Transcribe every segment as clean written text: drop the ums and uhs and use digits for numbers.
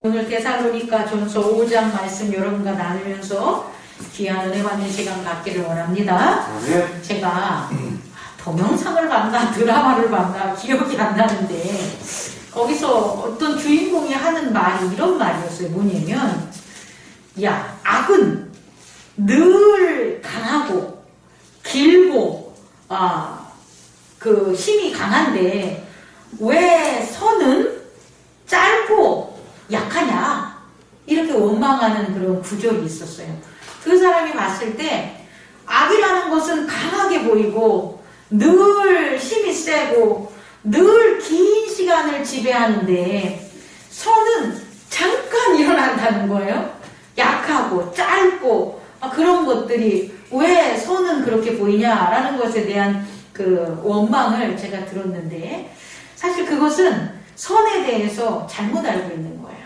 오늘 데살로니가 전서 5장 말씀 여러분과 나누면서 귀한 은혜 받는 시간 갖기를 원합니다. 제가 동영상을 봤나 드라마를 봤나 기억이 안 나는데 거기서 어떤 주인공이 하는 말이 이런 말이었어요. 뭐냐면 야, 악은 늘 강하고 길고 그 힘이 강한데 왜 선은 짧고 약하냐, 이렇게 원망하는 그런 구절이 있었어요. 그 사람이 봤을 때 악이라는 것은 강하게 보이고 늘 힘이 세고 늘 긴 시간을 지배하는데 선은 잠깐 일어난다는 거예요. 약하고 짧고 그런 것들이 왜 선은 그렇게 보이냐라는 것에 대한 그 원망을 제가 들었는데, 사실 그것은 선에 대해서 잘못 알고 있는 거예요.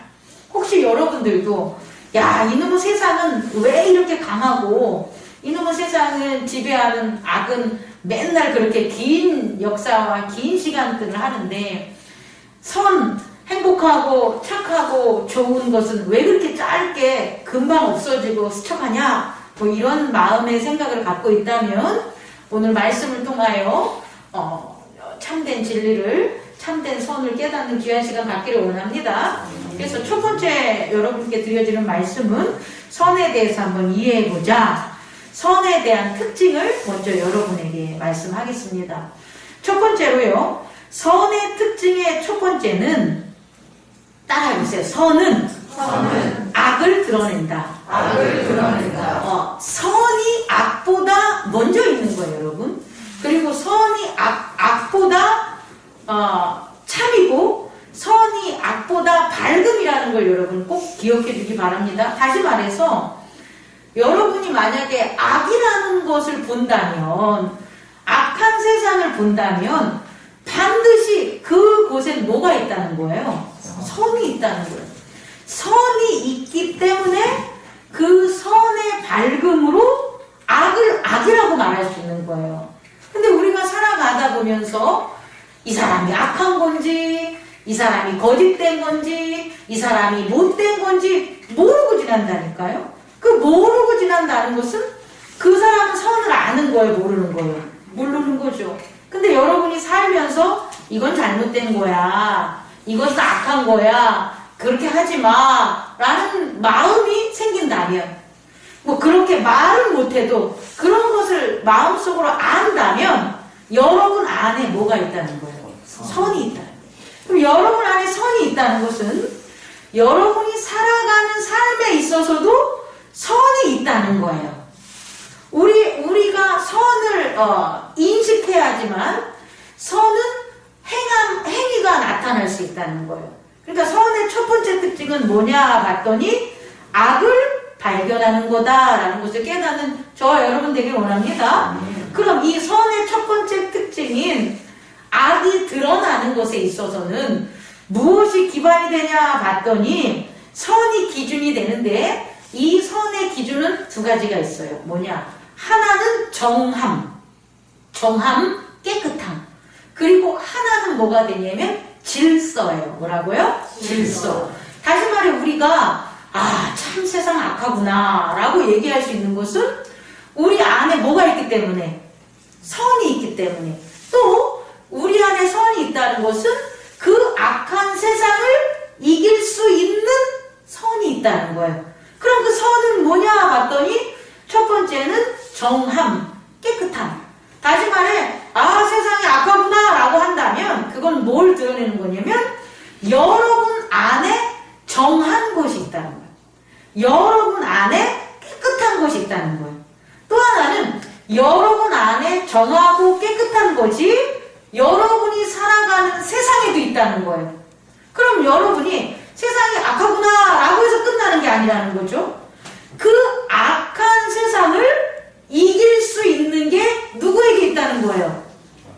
혹시 여러분들도 야, 이놈의 세상은 왜 이렇게 강하고 이놈의 세상을 지배하는 악은 맨날 그렇게 긴 역사와 긴 시간들을 하는데 행복하고 착하고 좋은 것은 왜 그렇게 짧게 금방 없어지고 스쳐가냐, 뭐 이런 마음의 생각을 갖고 있다면 오늘 말씀을 통하여 참된 진리를, 참된 선을 깨닫는 귀한 시간 갖기를 원합니다. 그래서 첫 번째 여러분께 드려지는 말씀은 선에 대해서 한번 이해해보자. 선에 대한 특징을 먼저 여러분에게 말씀하겠습니다. 첫 번째로요, 선의 특징의 첫 번째는 따라해보세요. 선은 악을 드러낸다. 악을 드러낸다. 선이 악보다 먼저 있는 거예요, 여러분. 그리고 선이 악보다 참이고 선이 악보다 밝음이라는 걸 여러분 꼭 기억해 주기 바랍니다. 다시 말해서 여러분이 만약에 악이라는 것을 본다면, 악한 세상을 본다면 반드시 그곳엔 뭐가 있다는 거예요? 선이 있다는 거예요. 선이 있기 때문에 그 선의 밝음으로 악을 악이라고 말할 수 있는 거예요. 근데 우리가 살아가다 보면서 이 사람이 악한 건지, 이 사람이 거짓된 건지, 이 사람이 못된 건지 모르고 지난다니까요. 그 모르고 지난다는 것은 그 사람은 선을 아는 거예요, 모르는 거예요? 모르는 거죠. 근데 여러분이 살면서 이건 잘못된 거야, 이것은 악한 거야, 그렇게 하지 마 라는 마음이 생긴다면, 뭐 그렇게 말은 못해도 그런 것을 마음속으로 안다면 여러분 안에 뭐가 있다는 거예요? 선이 있다는 거예요. 그럼 여러분 안에 선이 있다는 것은 여러분이 살아가는 삶에 있어서도 선이 있다는 거예요. 우리가 선을 인식해야지만 선은 행위가 나타날 수 있다는 거예요. 그러니까 선의 첫 번째 특징은 뭐냐 봤더니 악을 발견하는 거다라는 것을 깨닫는 저와 여러분 되길 원합니다. 그럼 이 선의 첫 번째 특징인 악이 드러나는 것에 있어서는 무엇이 기반이 되냐 봤더니 선이 기준이 되는데, 이 선의 기준은 두 가지가 있어요. 뭐냐? 하나는 정함, 깨끗함. 그리고 하나는 뭐가 되냐면 질서예요. 뭐라고요? 질서. 다시 말해 우리가 참 세상 악하구나 라고 얘기할 수 있는 것은 우리 안에 뭐가 있기 때문에? 선이 있기 때문에. 또 우리 안에 선이 있다는 것은 그 악한 세상을 이길 수 있는 선이 있다는 거예요. 그럼 그 선은 뭐냐 봤더니 첫 번째는 정함, 깨끗함. 다시 말해 세상이 악하구나 라고 한다면 그건 뭘 드러내는 거냐면 여러분 안에 정한 것이 있다는 거예요. 여러분 안에 깨끗한 것이 있다는 거예요. 또 하나는 여러분 안에 정하고 깨끗한 것이 여러분이 살아가는 세상에도 있다는 거예요. 그럼 여러분이 세상이 악하구나 라고 해서 끝나는 게 아니라는 거죠. 그 악한 세상을 이길 수 있는 게 누구에게 있다는 거예요?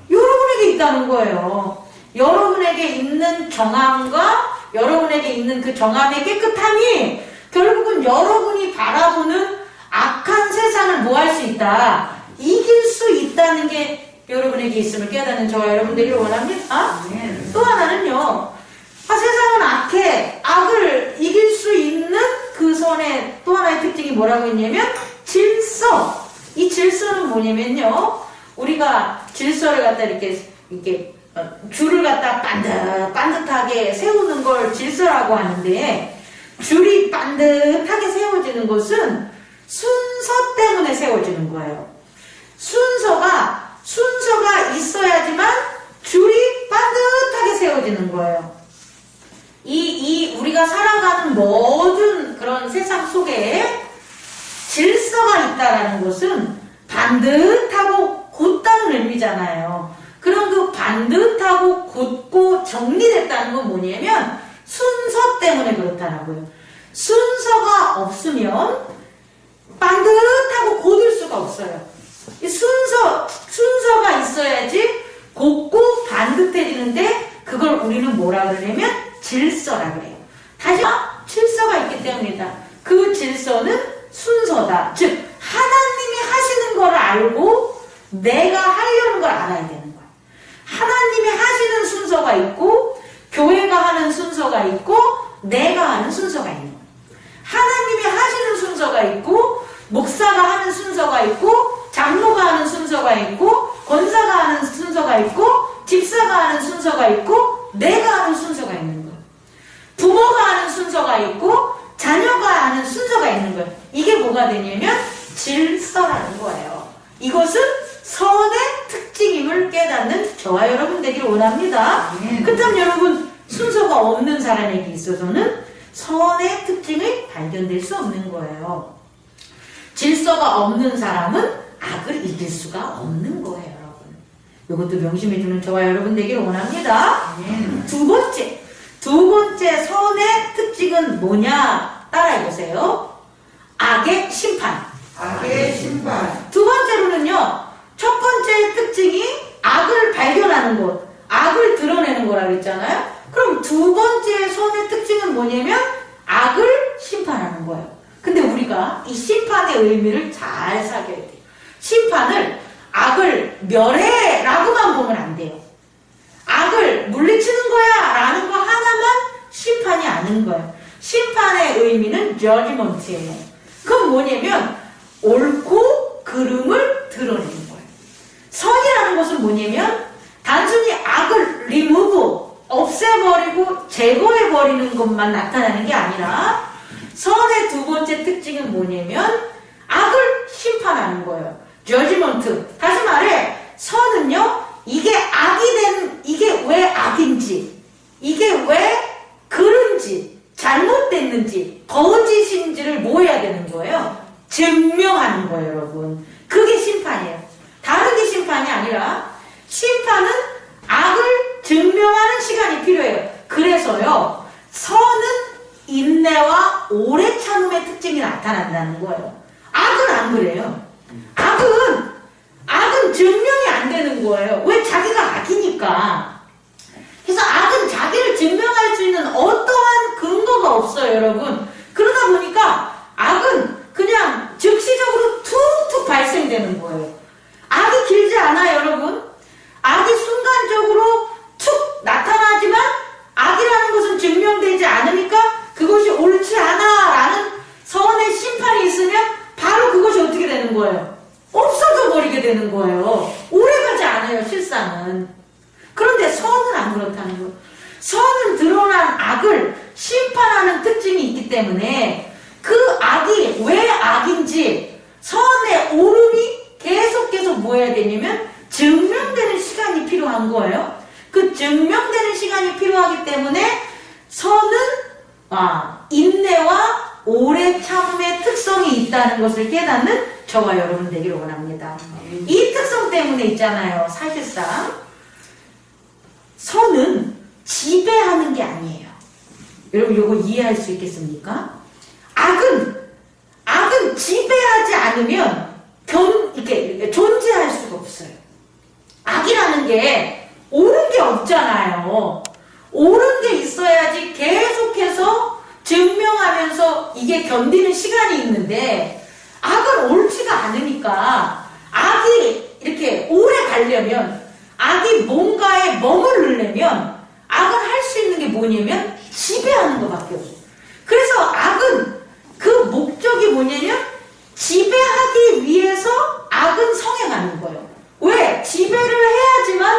여러분에게 있다는 거예요. 여러분에게 있는 정함과 여러분에게 있는 그 정함의 깨끗함이 결국은 여러분이 바라보는 악한 세상을 뭐 할 수 있다? 이길 수 있다는 게 여러분에게 있음을 깨닫는 저와 여러분 되기를 원합니다. 또 하나는요, 세상은 악해. 악을 이길 수 있는 그 선의 또 하나의 특징이 뭐라고 했냐면 질서. 이 질서는 뭐냐면요. 우리가 질서를 갖다 이렇게 줄을 갖다 반듯하게 세우는 걸 질서라고 하는데, 줄이 반듯하게 세워지는 것은 순서 때문에 세워지는 거예요. 순서가 있어야지만 줄이 반듯하게 세워지는 거예요. 우리가 살아가는 모든 그런 세상 속에 질서가 있다라는 것은 반듯하고 곧다는 의미잖아요. 그럼 그 반듯하고 곧고 정리됐다는 건 뭐냐면 순서 때문에 그렇다라고요. 순서가 없으면 반듯하고 곧을 수가 없어요. 이 순서가 있어야지 곧고 반듯해지는데, 그걸 우리는 뭐라 그러냐면 질서라 그래요. 다시 질서가 있기 때문이다. 그 질서는 순서다. 즉 하나님이 하시는 걸 알고 내가 하려는 걸 알아야 되는 거야. 하나님이 하시는 순서가 있고, 교회가 하는 순서가 있고, 내가 하는 순서가 있는 거야. 하나님이 하시는 순서가 있고, 목사가 하는 순서가 있고, 장로가 하는 순서가 있고, 권사가 하는 순서가 있고, 집사가 하는 순서가 있고, 내가 하는 순서가 있는 거야. 부모가 하는 순서가 있고, 자녀가 하는 순서가 있는 거예요. 이게 뭐가 되냐면 질서라는 거예요. 이것은 선의 특징임을 깨닫는 저와 여러분 되기를 원합니다. 그렇다면 여러분, 순서가 없는 사람에게 있어서는 선의 특징이 발견될 수 없는 거예요. 질서가 없는 사람은 악을 이길 수가 없는 거예요, 여러분. 이것도 명심해주는 저와 여러분 되기를 원합니다. 두 번째 선의 특징은 뭐냐? 따라해보세요. 악의 심판. 악의 심판. 두 번째로는요, 첫 번째 특징이 악을 발견하는 것, 악을 드러내는 거라고 했잖아요. 그럼 두 번째 선의 특징은 뭐냐면 악을 심판하는 거예요. 근데 우리가 이 심판의 의미를 잘 사귀어야 돼요. 심판을 악을 멸해라고만 보면 안 돼요. 악을 물리치는 거야 라는 거 하나만 심판이 아닌 거예요. 심판의 의미는 judgment예요. 그건 뭐냐면 옳고 그름을 드러내는 거예요. 선이라는 것은 뭐냐면 단순히 악을 remove, 없애버리고 제거해버리는 것만 나타나는 게 아니라, 선의 두 번째 특징은 뭐냐면 악을 심판하는 거예요. judgment. 다시 말해, 선은요, 이게 왜 악인지, 이게 왜 그른지, 잘못됐는지, 거짓인지를 뭐 해야 되는 거예요? 증명하는 거예요, 여러분. 그게 심판이에요. 다른 게 심판이 아니라, 심판은 악을 증명하는 시간이 필요해요. 그래서요, 선은 인내와 오래 참음의 특징이 나타난다는 거예요. 악은 안 그래요. 악은 증명이 안 되는 거예요. 왜? 자기가 악이니까. 그래서 악은 자기를 증명할 수 있는 어떠한 근거가 없어요, 여러분. 그러다 보니까 악은 그냥 즉시적으로 툭툭 발생되는 거예요. 악이 길지 않아요, 여러분. 악이 순간적으로 툭 나타나지만 악이라는 것은 증명되지 않으니까 그것이 옳지 않아라는 선의 심판이 있으면 바로 그것이 어떻게 되는 거예요? 없어져 버리게 되는 거예요. 오래가지 않아요, 실상은. 그런데 선은 안 그렇다는 거예요. 선은 드러난 악을 심판하는 특징이 있기 때문에 그 악이 왜 악인지 선의 옳음이 계속 뭐 해야 되냐면 증명되는 시간이 필요한 거예요. 그 증명되는 시간이 필요하기 때문에 선은 인내와 오래 참음의 특성이 있다는 것을 깨닫는 저와 여러분 되기를 원합니다. 이 특성 때문에 있잖아요. 사실상 선은 지배하는 게 아니에요. 여러분 이거 이해할 수 있겠습니까? 악은 지배하지 않으면 이렇게 존재할 수가 없어요. 악이라는 게 옳은 게 없잖아요. 옳은 게 있어야지 계속해서 증명하면서 이게 견디는 시간이 있는데, 악은 옳지가 않으니까 악이 이렇게 오래 가려면, 악이 뭔가에 머무르려면 악은 할 수 있는 게 뭐냐면 지배하는 것밖에 없어요. 그래서 악은 그 목적이 뭐냐면 지배하기 위해서 악은 성행하는 거예요. 왜? 지배를 해야지만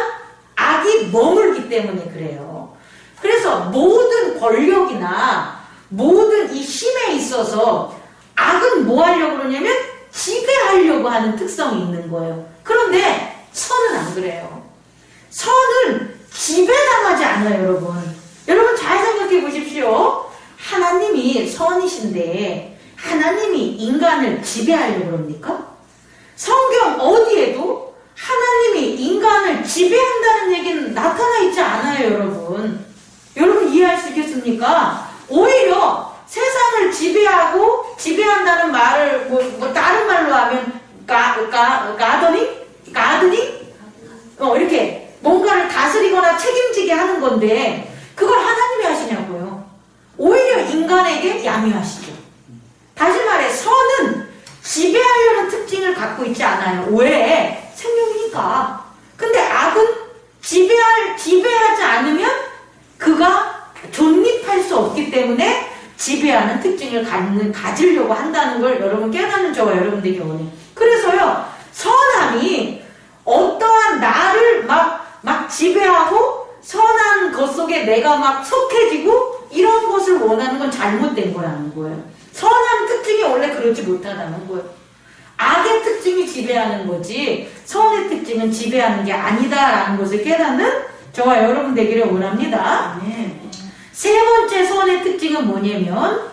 악이 머물기 때문에 그래요. 그래서 모든 권력이나 모든 이 힘에 있어서 악은 뭐 하려고 그러냐면 지배하려고 하는 특성이 있는 거예요. 그런데 선은 안 그래요. 선은 지배당하지 않아요, 여러분. 여러분 잘 생각해 보십시오. 하나님이 선이신데 하나님이 인간을 지배하려고 그럽니까? 성경 어디에도 하나님이 인간을 지배한다는 얘기는 나타나 있지 않아요, 여러분. 여러분 이해할 수 있겠습니까? 오히려 세상을 지배하고 지배한다는 말을 뭐 다른 말로 하면 가더닝? 이렇게 뭔가를 다스리거나 책임지게 하는 건데 그걸 하나님이 하시냐고요. 오히려 인간에게 양해하시죠. 다시 말해 선은 지배하려는 특징을 갖고 있지 않아요. 왜? 생명이니까. 근데 악은 지배하지 않으면 그가 존립할 수 없기 때문에 지배하는 특징을 가지려고 한다는 걸 여러분 깨닫는 저와 여러분들에게 원해요. 그래서요, 선함이 어떠한 나를 막 지배하고 선한 것 속에 내가 막 속해지고 이런 것을 원하는 건 잘못된 거라는 거예요. 선한 특징이 원래 그렇지 못하다는 거예요. 악의 특징이 지배하는 거지 선의 특징은 지배하는 게 아니다라는 것을 깨닫는 저와 여러분 되기를 원합니다. 세 번째 선의 특징은 뭐냐면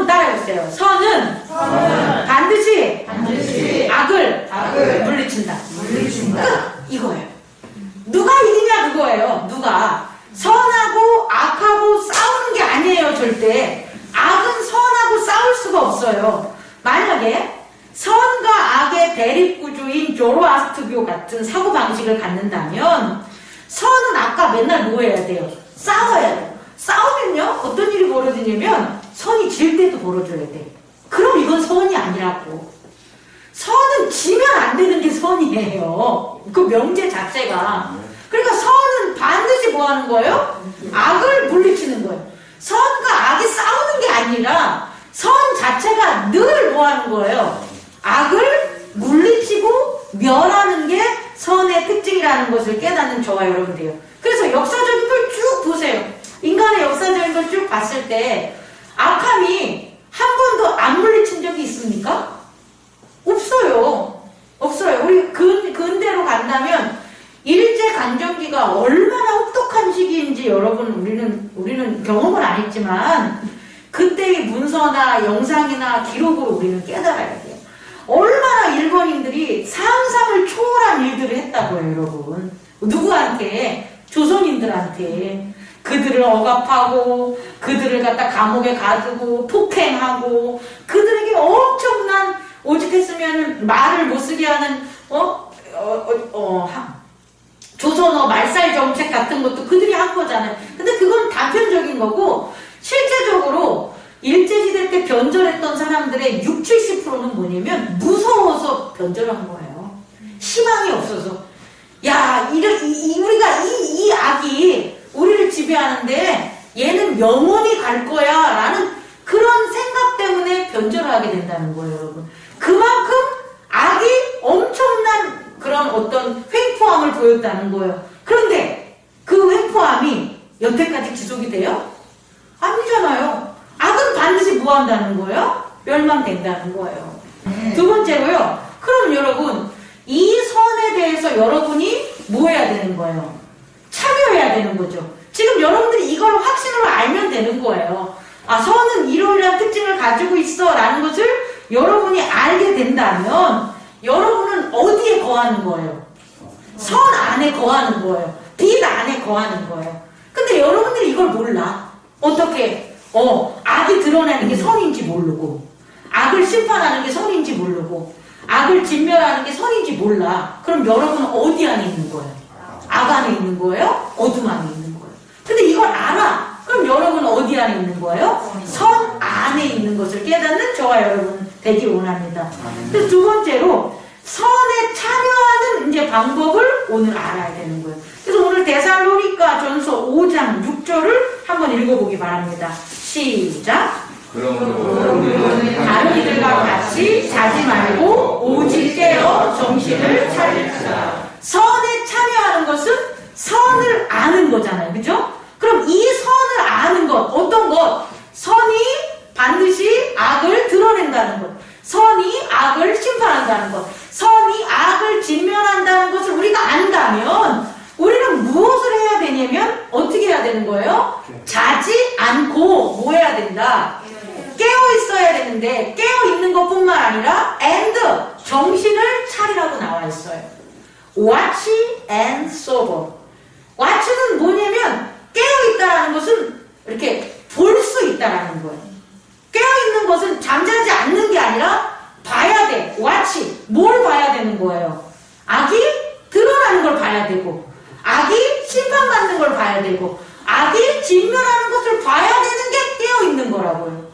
따라해보세요. 선은 반드시 악을 물리친다. 이거예요. 누가 이기냐 그거예요. 누가 선하고 악하고 싸우는 게 아니에요. 절대 악은 선하고 싸울 수가 없어요. 만약에 선과 악의 대립구조인 조로아스트교 같은 사고방식을 갖는다면 선은 아까 맨날 뭐 해야 돼요? 싸워야 돼요. 싸우면요 어떤 일이 벌어지냐면 선이 질 때도 벌어져야 돼. 그럼 이건 선이 아니라고. 선은 지면 안 되는 게 선이에요. 그 명제 자체가. 그러니까 선은 반드시 뭐 하는 거예요? 악을 물리치는 거예요. 선과 악이 싸우는 게 아니라 선 자체가 늘 뭐 하는 거예요? 악을 물리치고 멸하는 게 선의 특징이라는 것을 깨닫는 저와 여러분들이에요. 그래서 역사적인 걸 쭉 보세요. 인간의 역사적인 걸 쭉 봤을 때 악함이 한 번도 안 물리친 적이 있습니까? 없어요. 우리 근대로 간다면 일제강점기가 얼마나 혹독한 시기인지 여러분 우리는 경험을 안 했지만 그때의 문서나 영상이나 기록으로 우리는 깨달아야 돼요. 얼마나 일본인들이 상상을 초월한 일들을 했다고요, 여러분. 누구한테? 조선인들한테. 그들을 억압하고 그들을 갖다 감옥에 가두고 폭행하고 그들에게 엄청난 오죽했으면 말을 못 쓰게 하는 조선어 말살 정책 같은 것도 그들이 한 거잖아요. 근데 그건 단편적인 거고 실제적으로 일제시대 때 변절했던 사람들의 60~70%는 뭐냐면 무서워서 변절한 거예요. 희망이 없어서. 야, 우리가 이 악이 우리를 지배하는데 얘는 영원히 갈 거야 라는 그런 생각 때문에 변절을 하게 된다는 거예요, 여러분. 그만큼 악이 엄청난 그런 어떤 횡포함을 보였다는 거예요. 그런데 그 횡포함이 여태까지 지속이 돼요? 아니잖아요. 악은 반드시 뭐 한다는 거예요? 멸망된다는 거예요. 두 번째로요. 그럼 여러분 이 선에 대해서 여러분이 뭐 해야 되는 거예요? 참여해야 되는 거죠. 지금 여러분들이 이걸 확신으로 알면 되는 거예요. 아, 선은 이러이러한 특징을 가지고 있어 라는 것을 여러분이 알게 된다면 여러분은 어디에 거하는 거예요? 선 안에 거하는 거예요. 빛 안에 거하는 거예요. 근데 여러분들이 이걸 몰라. 어떻게? 악이 드러나는 게 선인지 모르고 악을 심판하는 게 선인지 모르고 악을 진멸하는 게 선인지 몰라. 그럼 여러분은 어디 안에 있는 거예요? 악 안에 있는 거예요? 어둠 안에 있는 거예요? 근데 이걸 알아. 그럼 여러분은 어디 안에 있는 거예요? 선 안에 있는 것을 깨닫는 저와 여러분 되기 원합니다. 그래서 두 번째로 선에 참여하는 이제 방법을 오늘 알아야 되는 거예요. 그래서 오늘 오늘 데살로니가 전서 5장 6절을 한번 읽어보기 바랍니다. 시작. 그러므로 다른 이들과 같이 자지 말고 오직 깨어 정신을 차리자. 선에 참여하는 것은 선을 아는 거잖아요. 그죠? 그럼 이 선을 아는 것, 어떤 것? 선이 반드시 악을 드러낸다는 것. 선이 악을 심판한다는 것. 선이 악을 진멸한다는 것을 우리가 안다면 우리는 무엇을 해야 되냐면 어떻게 해야 되는 거예요? 자지 않고 뭐 해야 된다? 깨어 있어야 되는데 깨어 있는 것뿐만 아니라 and 정신을 차리라고 나와 있어요. watch and sober. watch는 뭐냐면 깨어 있다라는 것은 이렇게 볼 수 있다라는 거예요. 깨어 있는 것은 잠자지 않는 게 아니라 봐야 돼. watch. 뭘 봐야 되는 거예요? 악이 드러나는 걸 봐야 되고 악이 심판받는 걸 봐야 되고 악이 진멸하는 것을 봐야 되는 게 깨어 있는 거라고요.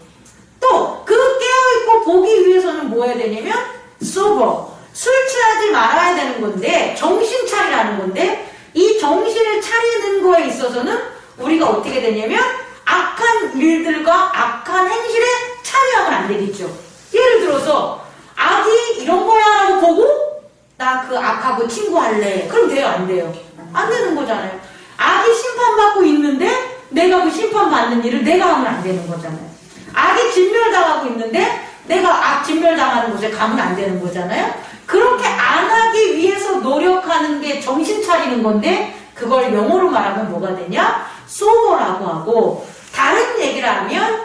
또 그 깨어있고 보기 위해서는 뭐 해야 되냐면 sober, 술 취하지 말아야 되는 건데 정신 차리라는 건데 이 정신을 차리는 거에 있어서는 우리가 어떻게 되냐면 악한 일들과 악한 행실에 참여하면 안 되겠죠. 예를 들어서 악이 이런 거야 라고 보고 나 그 악하고 친구할래. 그럼 돼요? 안 돼요? 안 되는 거잖아요. 악이 심판받고 있는데 내가 그 심판받는 일을 내가 하면 안 되는 거잖아요. 악이 진멸당하고 있는데 내가 악 진멸당하는 곳에 가면 안 되는 거잖아요. 그렇게 안 하기 위해서 노력하는 게 정신 차리는 건데 그걸 영어로 말하면 뭐가 되냐? 소버라고 하고 다른 얘기를 하면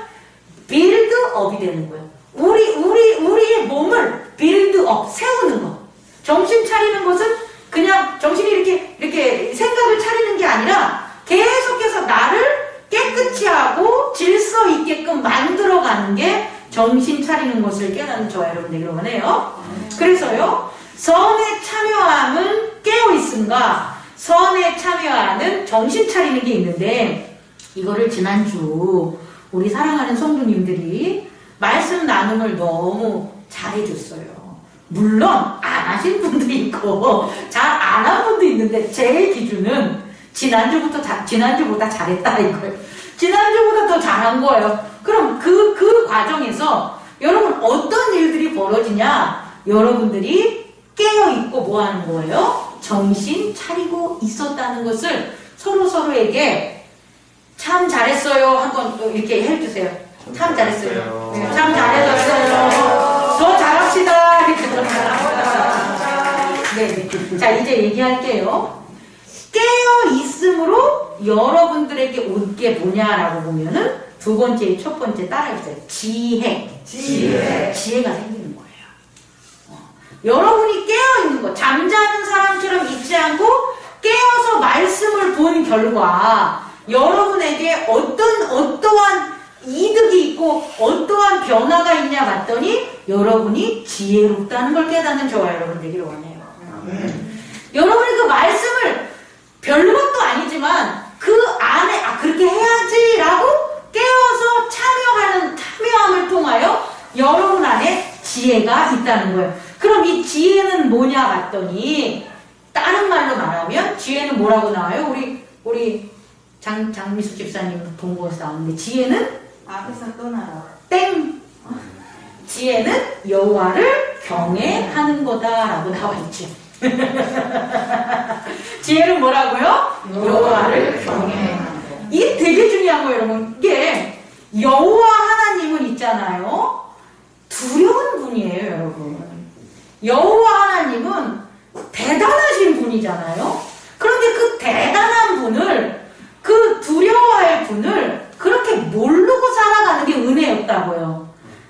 build up이 되는 거예요. 우리의 몸을 build up, 세우는 거. 정신 차리는 것은 그냥 정신이 이렇게 생각을 차리는 게 아니라 계속해서 나를 깨끗이 하고 질서 있게끔 만들어가는 게 정신 차리는 것을 깨닫는 저와 여러분들이 원해요. 그래서요, 선에 참여함은 깨어있음과 선에 참여하는 정신 차리는 게 있는데 이거를 지난주 우리 사랑하는 성도님들이 말씀 나눔을 너무 잘해줬어요. 물론 안 하신 분도 있고 잘 안 한 분도 있는데 제 기준은 지난주보다 잘했다 이거예요. 지난주보다 더 잘한 거예요. 그럼 그 과정에서 여러분 어떤 일들이 벌어지냐? 여러분들이 깨어있고 뭐 하는 거예요? 정신 차리고 있었다는 것을 서로에게 참 잘했어요. 한번 이렇게 해주세요. 참 잘했어요. 네, 참 잘해줬어요. 더 잘합시다. 이렇게 더 잘합시다. 네. 자, 이제 얘기할게요. 깨어 있음으로 여러분들에게 온 게 뭐냐라고 보면은 두 번째, 첫 번째 따라해주세요. 지혜가 생기는 거예요. 여러분이 깨어 있는 거, 잠자는 사람처럼 있지 않고 깨어서 말씀을 본 결과 여러분에게 어떠한 이득이 있고 어떠한 변화가 있냐 봤더니 여러분이 지혜롭다는 걸 깨닫는 저와 여러분 되기를 원해요. 여러분이 그 말씀을 별것도 아니지만 그 안에 그렇게 해야지라고 깨어서 참여함을 통하여 여러분 안에 지혜가 있다는 거예요. 그럼 이 지혜는 뭐냐 봤더니 다른 말로 말하면 지혜는 뭐라고 나와요? 우리 장미숙 집사님 본거에서 나오는데 지혜는 앞에서 떠나라. 땡. 지혜는 여호와를 경외하는 거다라고 나와 있지. 지혜는 뭐라고요? 여호와를 경외하는 거. 이게 되게 중요한 거예요, 여러분. 이게 여호와 하나님은 있잖아요. 두려운 분이에요, 여러분. 여호와 하나님은 대단하신 분이잖아요. 그런데 그 대단한 분을, 그 두려워할 분을 그렇게 모르고 살아가는 게 은혜였다고요.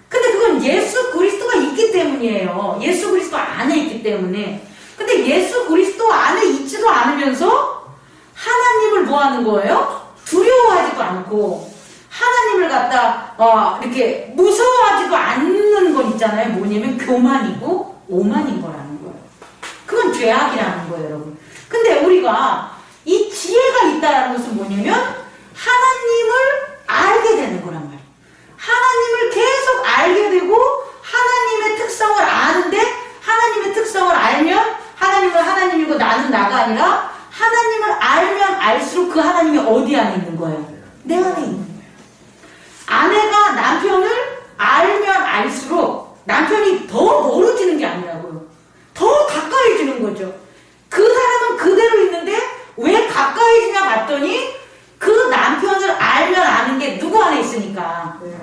근데 그건 예수 그리스도가 있기 때문이에요. 예수 그리스도 안에 있기 때문에. 근데 예수 그리스도 안에 있지도 않으면서 하나님을 뭐 하는 거예요? 두려워하지도 않고 하나님을 갖다 이렇게 무서워하지도 않는 건 있잖아요. 뭐냐면 교만이고 오만인 거라는 거예요. 그건 죄악이라는 거예요, 여러분. 근데 우리가 이 지혜가 있다는 것은 뭐냐면 하나님을 알게 되는 거란 말이에요. 하나님을 계속 알게 되고 하나님의 특성을 아는데 하나님의 특성을 알면 하나님은 하나님이고 나는 나가 아니라 하나님을 알면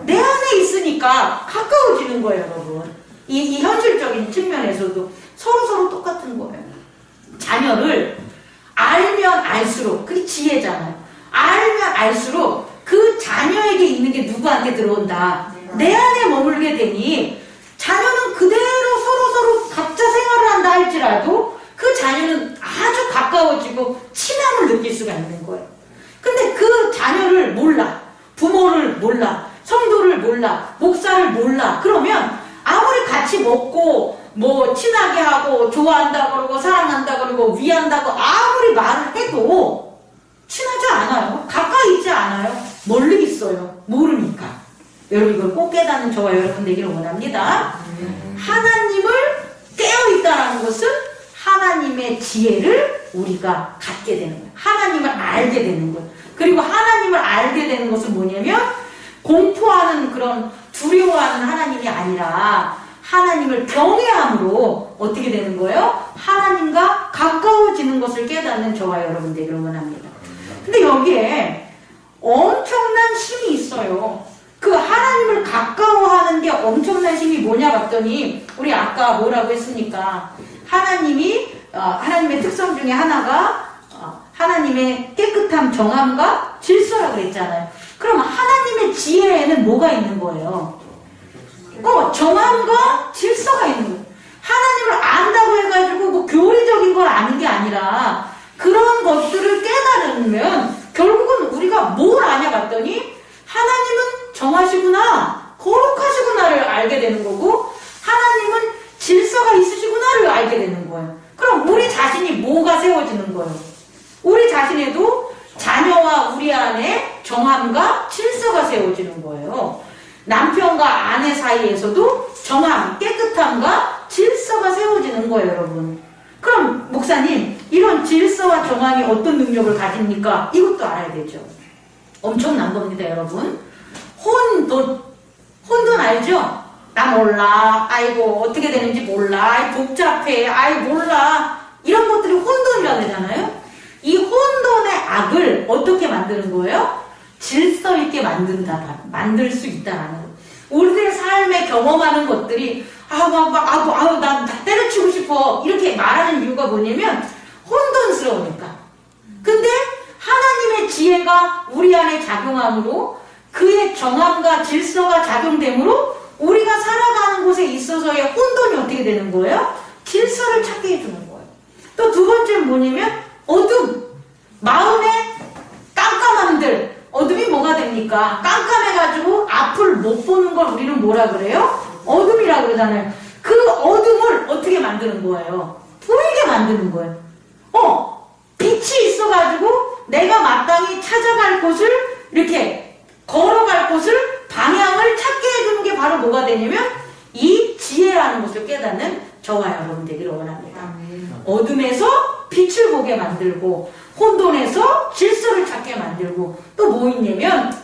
내 안에 있으니까 가까워지는 거예요, 여러분. 이 현실적인 측면에서도 서로 똑같은 거예요. 자녀를 알면 알수록, 그게 지혜잖아요. 알면 알수록 그 자녀에게 있는 게 누구한테 들어온다. 내 안에 머물게 되니 자녀는 그대로 서로 각자 생활을 한다 할지라도 그 자녀는 아주 가까워지고 친함을 느낄 수가 있는 거예요. 근데 그 자녀를 몰라. 부모를 몰라. 성도를 몰라. 목사를 몰라. 그러면 아무리 같이 먹고 뭐 친하게 하고 좋아한다 그러고 사랑한다 그러고 위한다고 아무리 말을 해도 친하지 않아요. 가까이 있지 않아요. 멀리 있어요. 모르니까. 여러분 이걸 꼭 깨닫는 저와 여러분 되기를 원합니다. 하나님을 깨어있다는 것은 하나님의 지혜를 우리가 갖게 되는 거예요. 하나님을 알게 되는 거예요. 그리고 하나님을 알게 되는 것은 뭐냐면 공포하는 그런 두려워하는 하나님이 아니라 하나님을 경외함으로 어떻게 되는 거예요? 하나님과 가까워지는 것을 깨닫는 저와 여러분 되기를 원합니다. 근데 여기에 엄청난 힘이 있어요. 그 하나님을 가까워하는 게 엄청난 힘이 뭐냐 봤더니 우리 아까 뭐라고 했습니까? 하나님의 특성 중에 하나가 하나님의 깨끗함, 정함과 질서라고 했잖아요. 그럼 하나님의 지혜에는 뭐가 있는 거예요? 정함과 질서가 있는 거예요. 하나님을 안다고 해가지고 뭐 교리적인 걸 아는 게 아니라 그런 것들을 깨달으면 결국은 우리가 뭘 아냐 봤더니 하나님은 정하시구나, 거룩하시구나를 알게 되는 거고 하나님은 질서가 있으시구나를 알게 되는 거예요. 그럼 우리 자신이 뭐가 세워지는 거예요? 우리 자신에도 자녀와 우리 안에 정함과 질서가 세워지는 거예요. 남편과 아내 사이에서도 정함, 깨끗함과 질서가 세워지는 거예요, 여러분. 그럼 목사님, 이런 질서와 정함이 어떤 능력을 가집니까? 이것도 알아야 되죠. 엄청난 겁니다, 여러분. 혼돈 알죠? 나 몰라. 아이고 어떻게 되는지 몰라. 아이 복잡해. 아이 몰라. 이런 것들이 혼돈이라고 하잖아요. 이 혼돈의 악을 어떻게 만드는 거예요? 질서 있게 만들 수 있다라는 거예요. 우리들 삶에 경험하는 것들이 나 때려치고 싶어 이렇게 말하는 이유가 뭐냐면 혼돈스러우니까. 근데 하나님의 지혜가 우리 안에 작용함으로 그의 정함과 질서가 작용되므로 우리가 살아가는 곳에 있어서의 혼돈이 어떻게 되는 거예요? 질서를 찾게 해주는 거예요. 또 두 번째는 뭐냐면 어둠. 마음의 깜깜함들. 어둠이 뭐가 됩니까? 깜깜해가지고 앞을 못 보는 걸 우리는 뭐라 그래요? 어둠이라 그러잖아요. 그 어둠을 어떻게 만드는 거예요? 보이게 만드는 거예요. 빛이 있어가지고 내가 마땅히 찾아갈 곳을 이렇게 걸어갈 곳을 방향을 찾게 해주는 게 바로 뭐가 되냐면 이 지혜라는 것을 깨닫는 저와 여러분 되기를 원합니다. 어둠에서 빛을 보게 만들고 혼돈에서 질서를 찾게 만들고 또 뭐 있냐면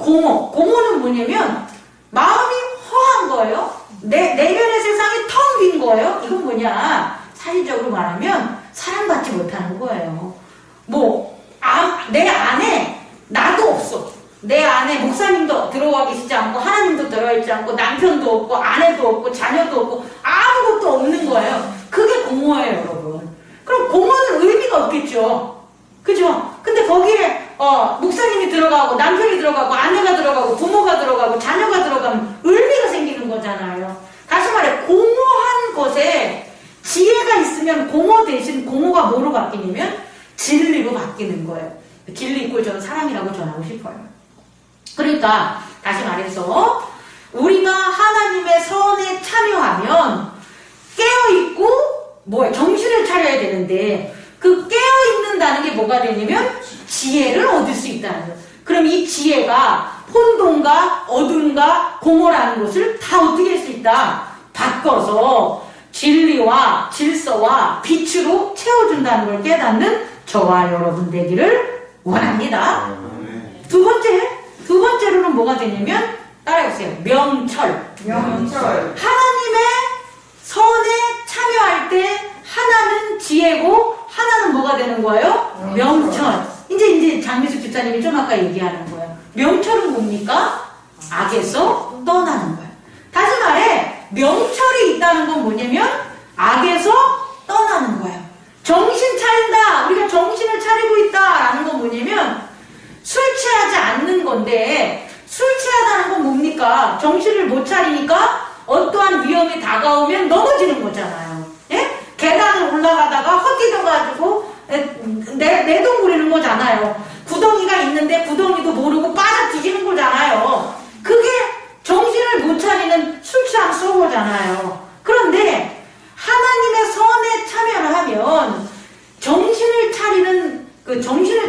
공허는 뭐냐면 마음이 허한 거예요. 내면의 세상이 텅 빈 거예요. 이건 뭐냐 사실적으로 말하면 사랑받지 못하는 거예요. 내 안에 나도 없어. 내 안에 목사님도 들어와 계시지 않고 하나님도 들어와 있지 않고 남편도 없고 아내도 없고 자녀도 없고 아무것도 없는 거예요. 그게 공허예요, 여러분. 그럼 공허는 의미가 없겠죠. 그죠? 근데 거기에 목사님이 들어가고 남편이 들어가고 아내가 들어가고 부모가 들어가고 자녀가 들어가면 의미가 생기는 거잖아요. 다시 말해 공허한 것에 지혜가 있으면 공허 대신 공허가 뭐로 바뀌냐면 진리로 바뀌는 거예요. 진리 이꼴 저는 사랑이라고 전하고 싶어요. 그러니까 다시 말해서 우리가 하나님의 선에 참여하면 깨어있고 정신을 차려야 되는데 그 깨어있는다는 게 뭐가 되냐면 지혜를 얻을 수 있다는 거예요. 그럼 이 지혜가 혼돈과 어둠과 공허라는 것을 다 어떻게 할 수 있다? 바꿔서 진리와 질서와 빛으로 채워준다는 걸 깨닫는 저와 여러분 되기를 원합니다. 두 번째로는 뭐가 되냐면 따라해보세요. 명철. 하나님의 선에 참여할 때 하나는 지혜고 하나는 뭐가 되는 거예요? 명철. 이제 장미숙 집사님이 좀 아까 얘기하는 거예요. 명철은 뭡니까? 악에서 떠나는 거예요. 다시 말해 명철이 있다는 건 뭐냐면 악에서 떠나는 거예요. 정신 차린다. 우리가 정신을 차리고 있다라는 건 뭐냐면 술 취하지 않는 건데 술 취하다는 건 뭡니까? 정신을 못 차리니까 어떠한 위험이 다가오면 넘어지는 거잖아요. 예? 계단을 올라가다가 헛디뎌가지고 내동 부리는 거잖아요. 구덩이가 있는데 구덩이도 모르고 빠져 뒤지는 거잖아요. 그게 정신을 못 차리는 술 취한 쏘고잖아요. 그런데 하나님의 선에 참여를 하면 정신을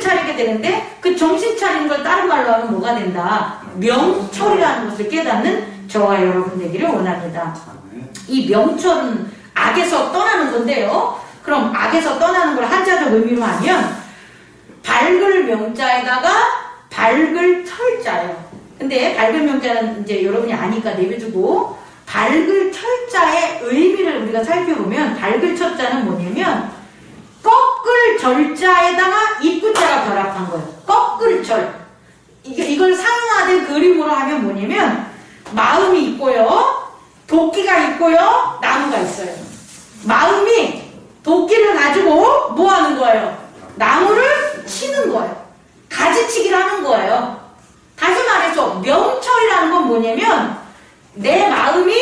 차리게 되는데 그 정신 차리는 걸 다른 말로 하면 뭐가 된다? 명철이라는 것을 깨닫는 저와 여러분 되기를 원합니다. 이 명철은 악에서 떠나는 건데요. 그럼 악에서 떠나는 걸 한자적 의미로 하면 밝을 명자에다가 밝을 철자예요. 근데 밝을 명자는 이제 여러분이 아니까 내비두고 밝을 철자의 의미를 우리가 살펴보면 밝을 철자는 뭐냐면 꺾을 절자에다가 입구자가 결합한 거예요. 꺾을 절. 이걸 상하된 그림으로 하면 뭐냐면 마음이 있고요. 도끼가 있고요. 나무가 있어요. 마음이 도끼를 가지고 뭐 하는 거예요? 나무를 치는 거예요. 가지치기를 하는 거예요. 다시 말해서 명철이라는 건 뭐냐면 내 마음이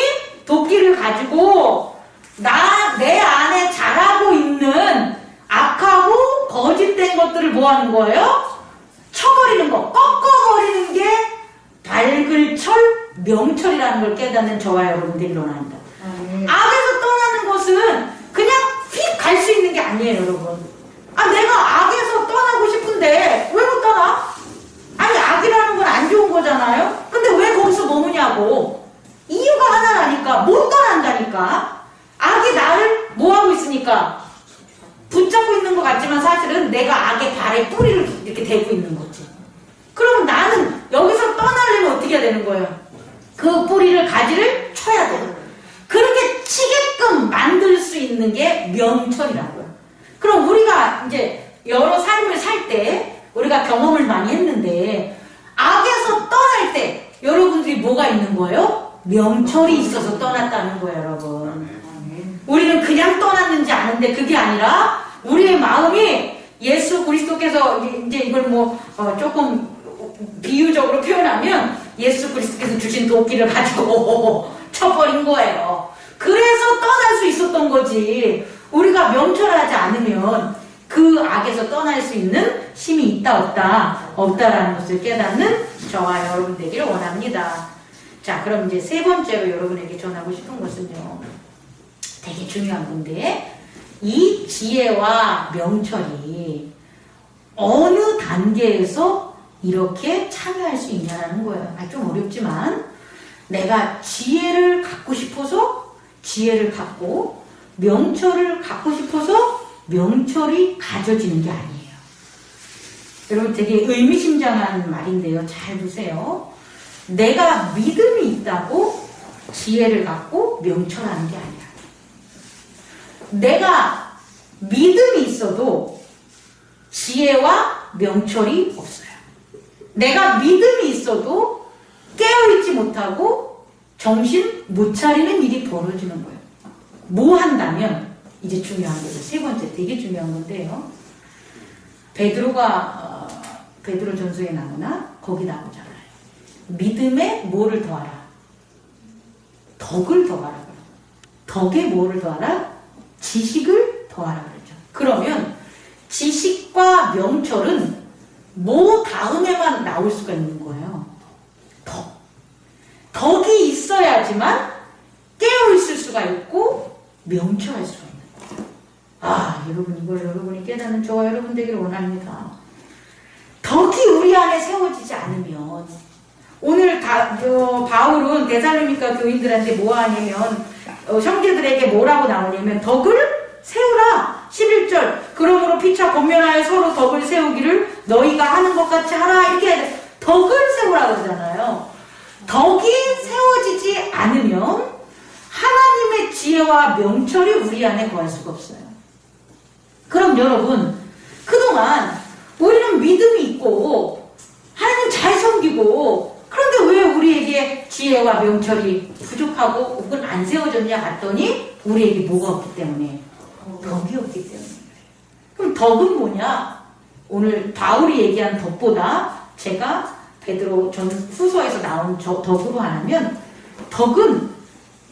도끼를 가지고 내 안에 자라고 있는 악하고 거짓된 것들을 뭐 하는 거예요? 쳐버리는 거, 꺾어버리는 게 밝을 철, 명철이라는 걸 깨닫는 저와 여러분들이 일어납니다. 악에서 떠나는 것은 그냥 휙 갈 수 있는 게 아니에요, 여러분. 내가 악에서 떠나고 싶은데 왜 못 떠나? 아니, 악이라는 건 안 좋은 거잖아요? 근데 왜 거기서 머무냐고. 이유가 하나라니까. 못 떠난다니까. 악이 나를 뭐하고 있으니까? 붙잡고 있는 것 같지만 사실은 내가 악의 발에 뿌리를 이렇게 대고 있는 거지. 그럼 나는 여기서 떠나려면 어떻게 해야 되는 거예요? 그 뿌리를, 가지를 쳐야 돼요. 그렇게 치게끔 만들 수 있는 게 명철이라고요. 그럼 우리가 이제 여러 삶을 살 때 우리가 경험을 많이 했는데 악에서 떠날 때 여러분들이 뭐가 있는 거예요? 명철이 있어서 떠났다는 거예요, 여러분. 우리는 그냥 떠났는지 아는데 그게 아니라 우리의 마음이 예수 그리스도께서 이제 이걸 조금 비유적으로 표현하면 예수 그리스도께서 주신 도끼를 가지고 쳐버린 거예요. 그래서 떠날 수 있었던 거지. 우리가 명철하지 않으면 그 악에서 떠날 수 있는 힘이 있다 없다 없다라는 것을 깨닫는 저와 여러분 되기를 원합니다. 자, 그럼 이제 세 번째로 여러분에게 전하고 싶은 것은요, 되게 중요한 건데, 이 지혜와 명철이 어느 단계에서 이렇게 참여할 수 있냐는 거예요. 좀 어렵지만 내가 지혜를 갖고 싶어서 지혜를 갖고 명철을 갖고 싶어서 명철이 가져지는 게 아니에요. 여러분, 되게 의미심장한 말인데요. 잘 보세요. 내가 믿음이 있다고 지혜를 갖고 명철하는 게 아니야. 내가 믿음이 있어도 지혜와 명철이 없어요. 내가 믿음이 있어도 깨어있지 못하고 정신 못 차리는 일이 벌어지는 거예요. 뭐 한다면, 이제 중요한 거죠. 세 번째, 되게 중요한 건데요. 베드로가 베드로 전서에 나오나 거기 나오잖아요. 믿음에 뭐를 더하라? 덕을 더하라. 덕에 뭐를 더하라? 지식을 더하라 그러죠. 그러면 지식과 명철은 뭐 다음에만 나올 수가 있는 거예요. 덕. 덕이 있어야지만 깨어있을 수가 있고 명철할 수가 있는 거예요. 여러분, 이걸 여러분이 깨닫는 저와 여러분 되기를 원합니다. 덕이 우리 안에 세워지지 않으면, 오늘 바울은 데살로니가 교인들한테 뭐 하냐면, 형제들에게 뭐라고 나오냐면, 덕을 세우라. 11절. 그러므로 피차 권면하여 서로 덕을 세우기를 너희가 하는 것 같이 하라. 이렇게 덕을 세우라 그러잖아요. 덕이 세워지지 않으면 하나님의 지혜와 명철이 우리 안에 거할 수가 없어요. 그럼 여러분, 그동안 우리는 믿음이 있고 하나님 잘 섬기고, 그런데 왜 우리에게 지혜와 명철이 부족하고 혹은 안 세워졌냐 봤더니 우리에게 뭐가 없기 때문에? 덕이 없기 때문에. 그럼 덕은 뭐냐? 오늘 바울이 얘기한 덕보다 제가 베드로 전 후서에서 나온 덕으로 하면 덕은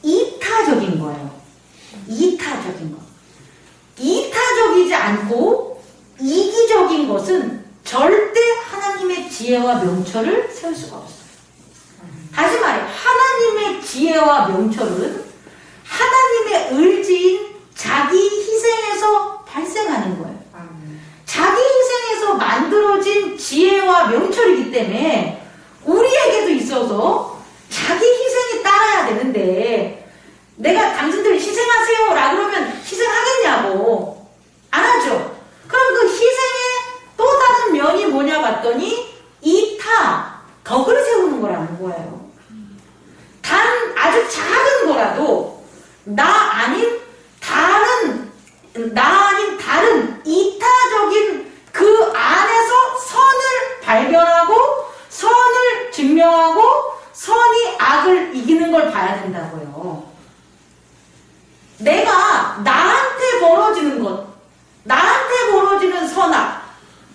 이타적인 거예요. 이타적인 거. 이타적이지 않고 이기적인 것은 절대 하나님의 지혜와 명철을 세울 수가 없어요. 다시 말해, 하나님의 지혜와 명철은 하나님의 의지인 자기 희생에서 발생하는 거예요. 자기 희생에서 만들어진 지혜와 명철이기 때문에 우리에게도 있어서 자기 희생이 따라야 되는데, 내가 당신들 희생하세요 라 그러면 희생하겠냐고. 안 하죠. 그럼 그 희생의 또 다른 면이 뭐냐 봤더니 이타, 덕을 세우는 거라는 거예요. 단 아주 작은 거라도 나 아닌 다른 이타적인 그 안에서 선을 발견하고 선을 증명하고 선이 악을 이기는 걸 봐야 된다고요. 내가 나한테 벌어지는 것, 나한테 벌어지는 선악,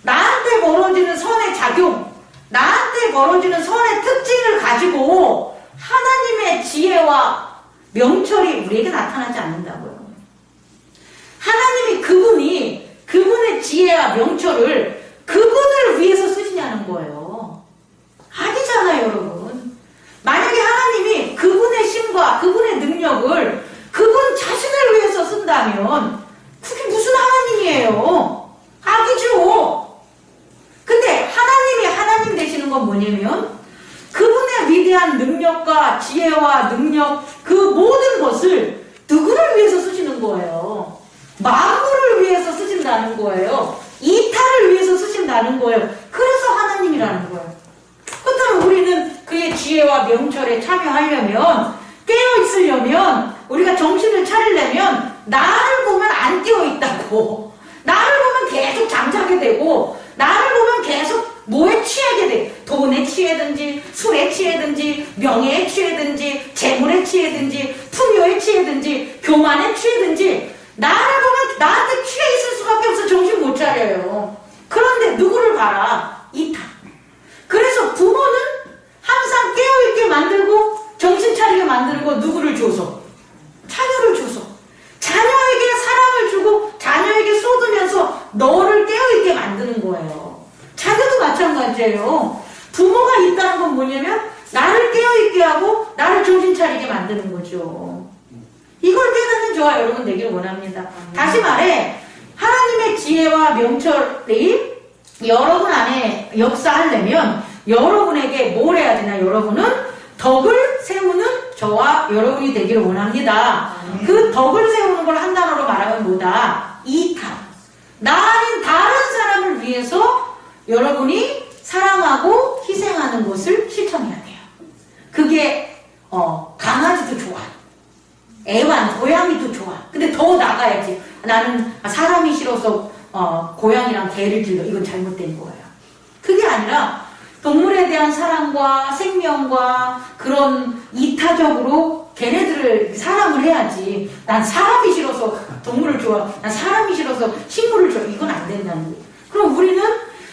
나한테 벌어지는 선의 작용, 나한테 벌어지는 선의 특징을 가지고 하나님의 지혜와 명철이 우리에게 나타나지 않는다고요. 하나님이 그분의 지혜와 명철을 그분을 위해서 쓰시냐는 거예요. 아니잖아요, 여러분. 만약에 하나님이 그분의 힘과 그분의 능력을 그분 자신을 위해서 쓴다면 그게 무슨 하나님이에요? 악이죠. 근데 하나님이 하나님 되시는 건 뭐냐면 그분의 위대한 능력과 지혜와 능력, 그 모든 것을 누구를 위해서 쓰시는 거예요? 만물을 위해서 쓰신다는 거예요. 이타를 위해서 쓰신다는 거예요. 그래서 하나님이라는 거예요. 그렇다면 우리는 그의 지혜와 명철에 참여하려면, 깨어있으려면, 우리가 정신을 차리려면 나를 보면 안 깨어있다고, 나를 보면 계속 잠자게 되고, 나를 보면 계속 뭐에 취하게 돼. 돈에 취해든지 술에 취해든지 명예에 취해든지 재물에 취해든지 풍요에 취해든지 교만에 취해든지 나를 보면 나한테 취해 있을 수밖에 없어. 정신 못 차려요. 그런데 누구를 봐라? 이타. 그래서 부모는 항상 깨어있게 만들고 정신 차리게 만들고 누구를 줘서? 자녀를 줘서. 자녀에게 사랑을 주고 자녀에게 쏟으면서 너를 깨어있게 만드는 거예요. 자녀도 마찬가지예요. 부모가 있다는 건 뭐냐면 나를 깨어있게 하고 나를 정신 차리게 만드는 거죠. 이걸 깨닫는 저와 여러분 되기를 원합니다. 다시 말해, 하나님의 지혜와 명철이 여러분 안에 역사하려면 여러분에게 뭘 해야 되나? 여러분은 덕을 세우는 저와 여러분이 되기를 원합니다. 그 덕을 세우는 걸 한 단어로 말하면 뭐다? 이타. 나 아닌 다른 사람을 위해서 여러분이 사랑하고 희생하는 것을 실천해야 돼요. 그게 강아지도 좋아. 애완, 고양이도 좋아. 근데 더 나가야지. 나는 사람이 싫어서 고양이랑 개를 길러. 이건 잘못된 거예요. 그게 아니라 동물에 대한 사랑과 생명과 그런 이타적으로 걔네들을 사랑을 해야지. 난 사람이 싫어서 동물을 좋아. 난 사람이 싫어서 식물을 좋아. 이건 안 된다는 거예요. 그럼 우리는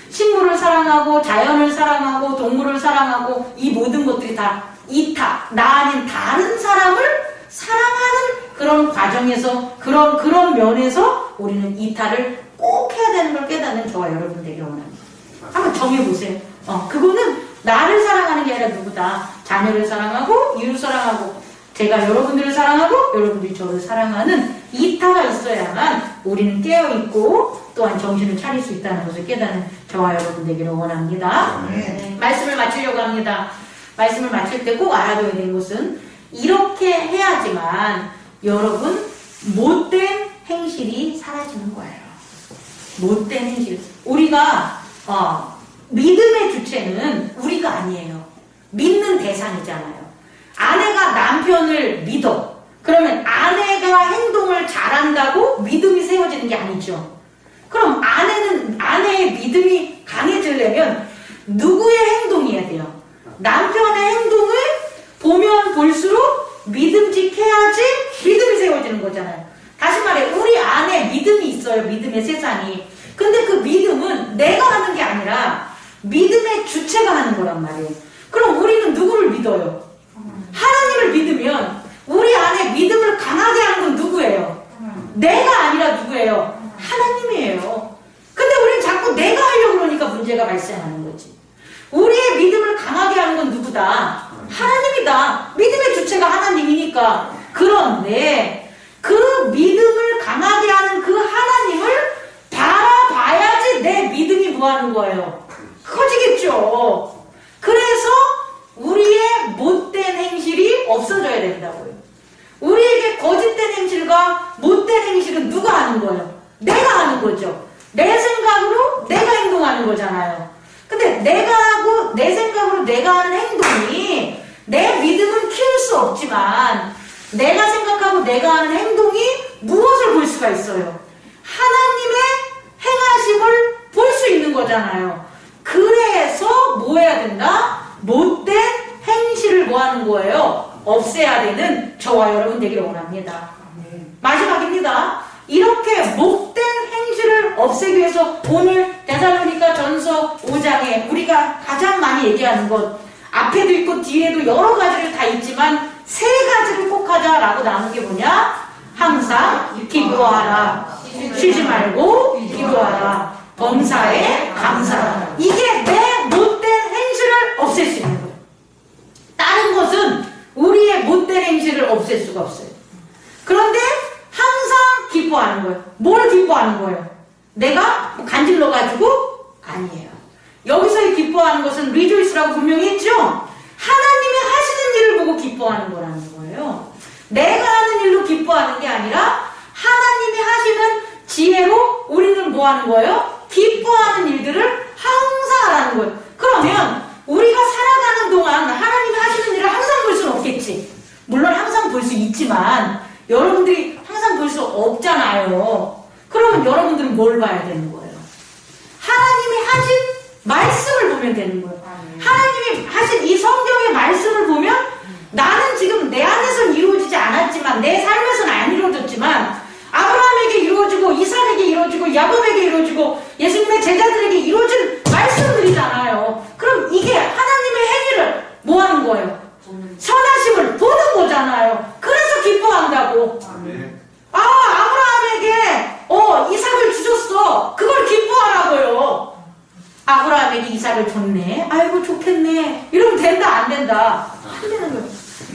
식물을 사랑하고 자연을 사랑하고 동물을 사랑하고 이 모든 것들이 다 이타, 나 아닌 다른 사람을 사랑하는 그런 과정에서 그런 면에서 우리는 이타를 꼭 해야 되는 걸 깨닫는 저와 여러분 되기를 원합니다. 한번 정해보세요. 그거는 나를 사랑하는 게 아니라 누구다? 자녀를 사랑하고 이웃 사랑하고 제가 여러분들을 사랑하고 여러분들이 저를 사랑하는 이타가 있어야만 우리는 깨어있고 또한 정신을 차릴 수 있다는 것을 깨닫는 저와 여러분 되기를 원합니다. 말씀을 마치려고 합니다. 말씀을 마칠 때 꼭 알아둬야 되는 것은 이렇게 해야지만 여러분 못된 행실이 사라지는 거예요. 못된 행실. 우리가 믿음의 주체는 우리가 아니에요. 믿는 대상이잖아요. 아내가 남편을 믿어. 그러면 아내가 행동을 잘한다고 믿음이 세워지는 게 아니죠. 그럼 아내의 믿음이 강해지려면 누구의 행동이어야 돼요? 남편의 행동을 보면 볼수록 믿음직해야지 믿음이 세워지는 거잖아요. 다시 말해 우리 안에 믿음이 있어요. 믿음의 세상이. 근데 그 믿음은 내가 하는 게 아니라 믿음의 주체가 하는 거란 말이에요. 그럼 우리는 누구를 믿어요? 하나님을 믿으면 우리 안에 믿음을 강하게 하는 건 누구예요? 내가 아니라 누구예요? 하나님이에요. 근데 우리는 자꾸 내가 하려고 그러니까 문제가 발생하는 거지. 우리의 믿음을 강하게 하는 건 누구다? 하나님이다. 믿음의 주체가 하나님이니까. 그런데 그 믿음을 강하게 하는 그 하나님을 바라봐야지 내 믿음이 뭐 하는 거예요? 커지겠죠. 그래서 우리의 못된 행실이 없어져야 된다고요. 우리에게 거짓된 행실과 못된 행실은 누가 하는 거예요? 내가 하는 거죠. 내 생각으로 내가 행동하는 거잖아요. 근데 내가 하고 내 생각으로 내가 하는 행동이 내 믿음은 키울 수 없지만 내가 생각하고 내가 하는 행동이 무엇을 볼 수가 있어요? 하나님의 행하심을 볼 수 있는 거잖아요. 그래서 뭐 해야 된다? 못된 행실을 뭐 하는 거예요? 없애야 되는 저와 여러분 되기를 원합니다. 마지막입니다. 이렇게 못된 행실을 없애기 위해서 오늘 데살로니가 전서 5장에 우리가 가장 많이 얘기하는 것, 앞에도 있고 뒤에도 여러 가지를 다 있지만 세 가지를 꼭 하자라고 나눈 게 뭐냐? 항상 기도하라. 쉬지 말고 기도하라. 범사에 감사하라. 이게 내 못된 행실을 없앨 수 있는 거예요. 다른 것은 우리의 못된 행실을 없앨 수가 없어요. 그런데 항상 기뻐하는 거예요. 뭘 기뻐하는 거예요? 내가 간질러가지고? 아니에요. 여기서의 기뻐하는 것은 rejoice라고 분명히 했죠? 하나님이 하시는 일을 보고 기뻐하는 거라는 거예요. 내가 하는 일로 기뻐하는 게 아니라 하나님이 하시는 지혜로 우리는 뭐 하는 거예요? 기뻐하는 일들을 항상 하라는 거예요. 그러면 우리가 살아가는 동안 하나님이 하시는 일을 항상 볼 수는 없겠지. 물론 항상 볼 수 있지만 여러분들이 항상 볼 수 없잖아요. 그러면 여러분들은 뭘 봐야 되는 거예요? 하나님이 하신 말씀을 보면 되는 거예요. 하나님이 하신 이 성경의 말씀을 보면 나는 지금 내 안에서는 이루어지지 않았지만 내 삶에서는 안 이루어졌지만 아브라함에게 이루어지고 이삭에게 이루어지고 야곱에게 이루어지고 예수님의 제자들에게 이루어진 말씀들이잖아요. 그럼 이게 하나님의 행위를 뭐 하는 거예요? 선하심을 보는 거잖아요. 그래서 기뻐한다고. 아브라함에게 이삭을 주셨어. 그걸 기뻐하라고요. 아브라함에게 이삭을 줬네. 아이고 좋겠네. 이러면 된다 안 된다? 안 되는 거예요.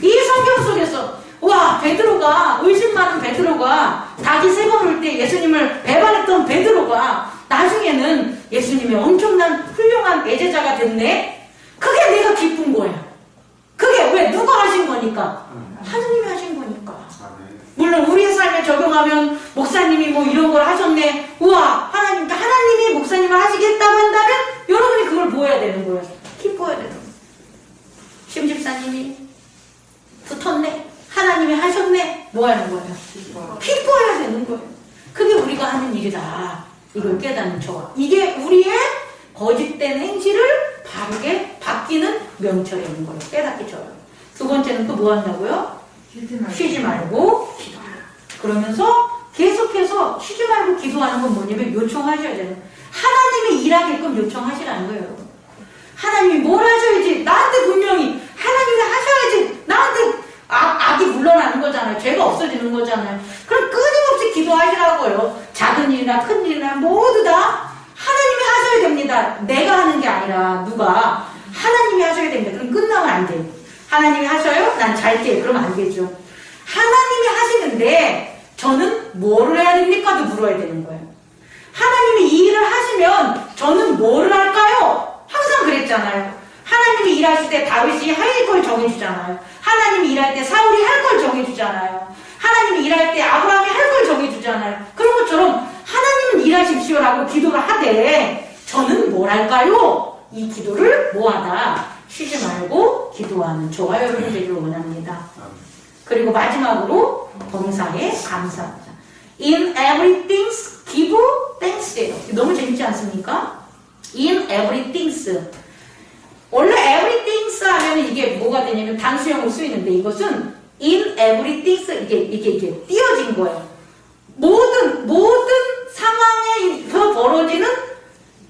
이 성경 속에서 와 베드로가 의심 많은 베드로가 닭이 3번 올 때 예수님을 배반했던 베드로가 나중에는 예수님의 엄청난 훌륭한 애제자가 됐네. 그게 내가 기쁜 거야. 그게 왜? 누가 하신 거니까? 하느님이 하신 거니까. 물론 우리의 삶에 적용하면 목사님이 뭐 이런 걸 하셨네. 우와 하나님이 목사님을 하시겠다고 한다면 여러분이 그걸 보여야 되는 거예요. 기뻐야 되는 거예요. 심집사님이 붙었네. 하나님이 하셨네. 뭐 하는 거예요? 기뻐해야 되는 거예요. 그게 우리가 하는 일이다. 이걸 깨닫는 저와. 이게 우리의 거짓된 행실을 바르게 바뀌는 명철인 거예요. 깨닫기 좋아요. 두 번째는 또 뭐 한다고요? 쉬지 말고 기도하라. 그러면서 계속해서 쉬지 말고 기도하는 건 뭐냐면 요청하셔야 돼요. 하나님이 일하게끔 요청하시라는 거예요, 여러분. 하나님이 뭘 하셔야지. 나한테 분명히 하나님이 하셔야지. 나한테 악이 물러나는 거잖아요. 죄가 없어지는 거잖아요. 그럼 끊임없이 기도하시라고요. 작은 일이나 큰 일이나 모두 다 하나님이 하셔야 됩니다. 내가 하는 게 아니라 누가 하나님이 하셔야 됩니다. 그럼 끝나면 안 돼요. 하나님이 하셔요? 난 잘게. 그러면 안 되죠. 하나님이 하시는데 저는 뭐를 해야 됩니까?도 물어야 되는 거예요. 하나님이 이 일을 하시면 저는 뭐를 할까요? 항상 그랬잖아요. 하나님이 일하실 때 다윗이 할 걸 정해주잖아요. 하나님이 일할 때 사울이 할 걸 정해주잖아요. 하나님이 일할 때 아브라함이 할 걸 정해주잖아요. 그런 것처럼 하나님은 일하십시오라고 기도를 하되 저는 뭘 할까요? 이 기도를 뭐하다? 쉬지 말고 기도하는 저와 여러분 되기를 원합니다. 그리고 마지막으로 범사에 감사하자. In everything give thanks. 너무 재밌지 않습니까? In everything 원래 everythings 하면 이게 뭐가 되냐면 단수형으로 쓰이는데 이것은 in everythings 이게 띄어진 거예요. 모든 상황에서 벌어지는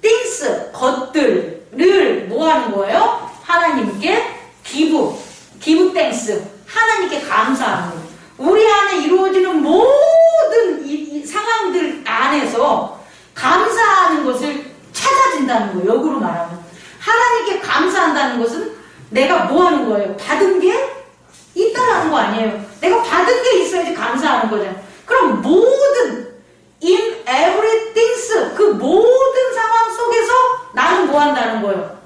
things, 것들을 뭐 하는 거예요? 하나님께 give thanks. 하나님께 감사하는 거예요. 우리 안에 이루어지는 모든 이 상황들 안에서 감사하는 것을 찾아진다는 거예요. 역으로 말하면. 하나님께 감사한다는 것은 내가 뭐 하는 거예요? 받은 게 있다라는 거 아니에요. 내가 받은 게 있어야지 감사하는 거잖아요. 그럼 모든 in everything 그 모든 상황 속에서 나는 뭐 한다는 거예요?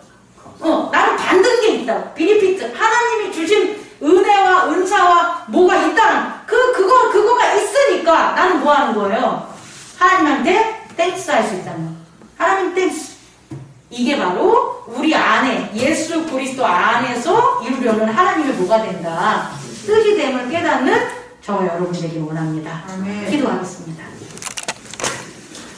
나는 받는 게 있다. 비니피트. 하나님이 주신 은혜와 은사와 뭐가 있다는 그거가 있으니까 나는 뭐 하는 거예요? 하나님한테 땡스 할 수 있다는 거예요. 하나님 땡스. 이게 바로 우리 안에 예수 그리스도 안에서 이루려는 하나님의 뭐가 된다. 뜻이 됨을 깨닫는 저와 여러분 되길 원합니다. 아멘. 기도하겠습니다.